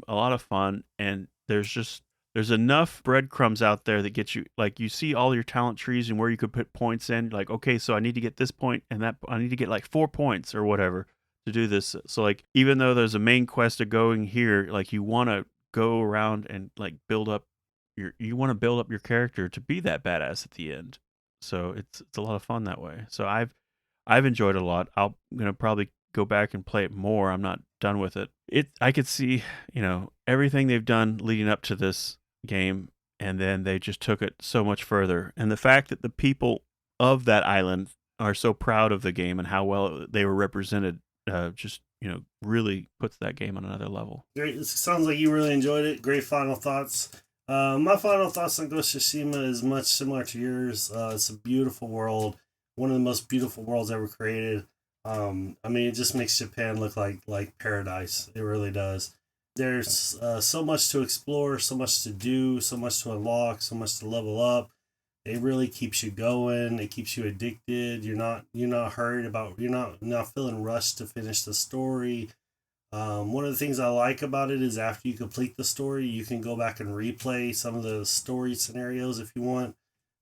a lot of fun, and there's enough breadcrumbs out there that get you, like, you see all your talent trees and where you could put points in. Like, okay, so I need to get this point and that, I need to get like 4 points or whatever to do this. So like, even though there's a main quest of going here, like you want to go around and like you want to build up your character to be that badass at the end. So it's a lot of fun that way. So I've enjoyed it a lot. I'm gonna probably go back and play it more. I'm not done with it. I could see, everything they've done leading up to this game, and then they just took it so much further. And the fact that the people of that island are so proud of the game and how well they were represented, just really puts that game on another level. Great. It sounds like you really enjoyed it. Great final thoughts. My final thoughts on Ghost of Tsushima is much similar to yours. It's a beautiful world, one of the most beautiful worlds ever created. It just makes Japan look like paradise. It really does. There's so much to explore, so much to do, so much to unlock, so much to level up. It really keeps you going. It keeps you addicted. You're not hurried about. You're not feeling rushed to finish the story. One of the things I like about it is after you complete the story, you can go back and replay some of the story scenarios if you want,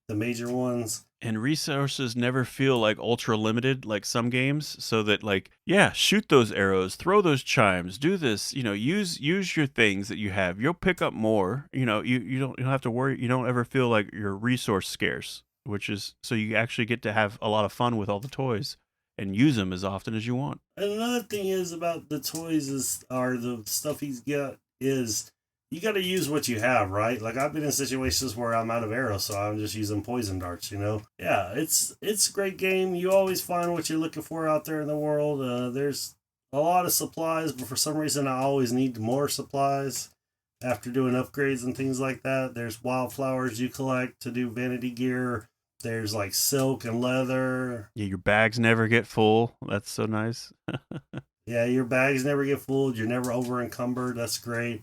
the major ones. And resources never feel like ultra limited like some games, so that like, yeah, shoot those arrows, throw those chimes, do this, use your things that you have. You'll pick up more. You don't have to worry. You don't ever feel like you're resource scarce, which is so you actually get to have a lot of fun with all the toys and use them as often as you want. And another thing is about the toys is or the stuff he's got is you got to use what you have, right? Like I've been in situations where I'm out of arrows, so I'm just using poison darts. Yeah, it's a great game. You always find what you're looking for out there in the world. There's a lot of supplies, but for some reason I always need more supplies after doing upgrades and things like that. There's wildflowers you collect to do vanity gear. There's like silk and leather. Yeah, your bags never get full. That's so nice. Yeah, your bags never get full. You're never over encumbered. That's great.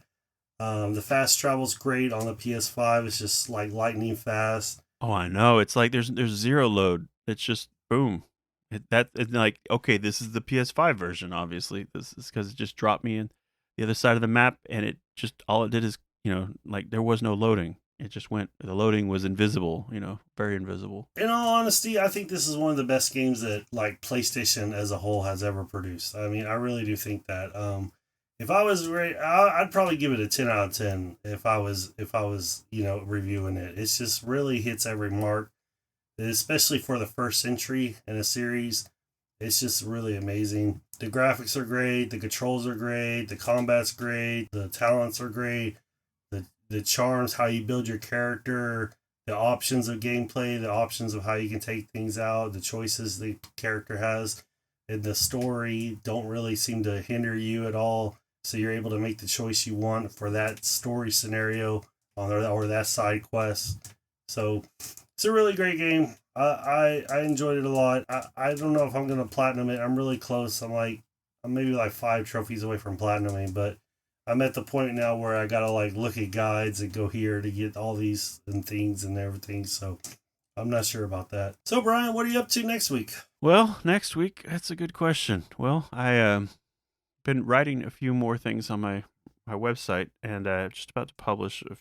The fast travel's great on the PS5. It's just like lightning fast. Oh, I know. It's like there's zero load. It's just boom. It's like, okay, this is the PS5 version. Obviously, this is because it just dropped me in the other side of the map, and it just all it did is like there was no loading. It just went. The loading was invisible. Very invisible. In all honesty, I think this is one of the best games that like PlayStation as a whole has ever produced. I mean, I really do think that. If I was I'd probably give it a 10 out of 10 if I was reviewing it. It's just really hits every mark, especially for the first entry in a series. It's just really amazing. The graphics are great, the controls are great, the combat's great, the talents are great, the charms, how you build your character, the options of gameplay, the options of how you can take things out, the choices the character has, and the story don't really seem to hinder you at all. So you're able to make the choice you want for that story scenario or that side quest. So it's a really great game. I enjoyed it a lot. I don't know if I'm gonna platinum it. I'm really close. I'm maybe like 5 trophies away from platinuming, but I'm at the point now where I gotta like look at guides and go here to get all these and things and everything. So I'm not sure about that. So Brian, what are you up to next week? Well, next week, that's a good question. Well, I been writing a few more things on my website, and just about to publish a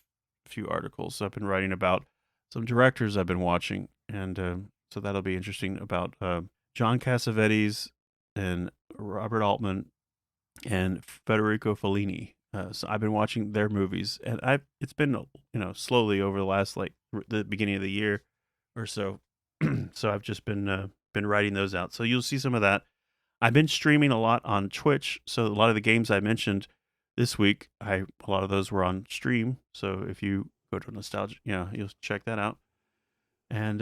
few articles. So I've been writing about some directors I've been watching, and so that'll be interesting about John Cassavetes and Robert Altman and Federico Fellini. So I've been watching their movies, and it's been slowly over the last like the beginning of the year or so. So I've just been writing those out. So you'll see some of that. I've been streaming a lot on Twitch, so a lot of the games I mentioned this week, a lot of those were on stream. So if you go to Nostalgia, you'll check that out. And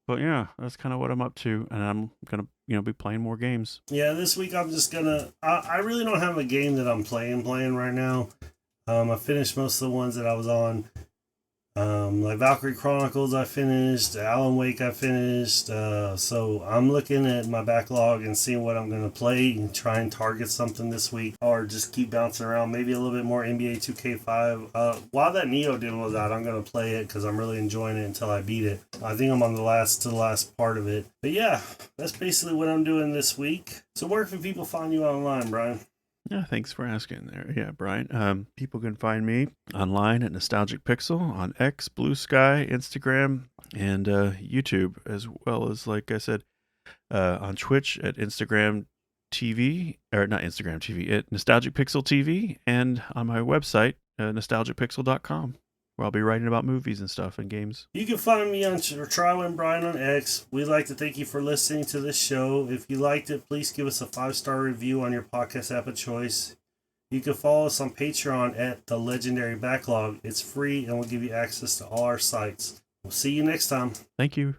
but yeah, that's kind of what I'm up to, and I'm gonna be playing more games. Yeah, this week I'm just gonna. I really don't have a game that I'm playing right now. I finished most of the ones that I was on. Like Valkyrie Chronicles, I finished. Alan Wake, I finished. So I'm looking at my backlog and seeing what I'm gonna play and try and target something this week, or just keep bouncing around. Maybe a little bit more NBA 2K5. While that Neo demo was out, I'm gonna play it because I'm really enjoying it until I beat it. I think I'm on the last part of it. But yeah, that's basically what I'm doing this week. So where can people find you online, Brian? Yeah, thanks for asking there. Yeah, Brian. People can find me online at Nostalgic Pixel on X, Blue Sky, Instagram, and YouTube, as well as, like I said, on Twitch at Instagram TV, or not Instagram TV, at Nostalgic Pixel TV, and on my website, nostalgicpixel.com, where I'll be writing about movies and stuff and games. You can find me on Trywin Brian on X. We'd like to thank you for listening to this show. If you liked it, please give us a 5-star review on your podcast app of choice. You can follow us on Patreon at the Legendary Backlog. It's free and will give you access to all our sites. We'll see you next time. Thank you.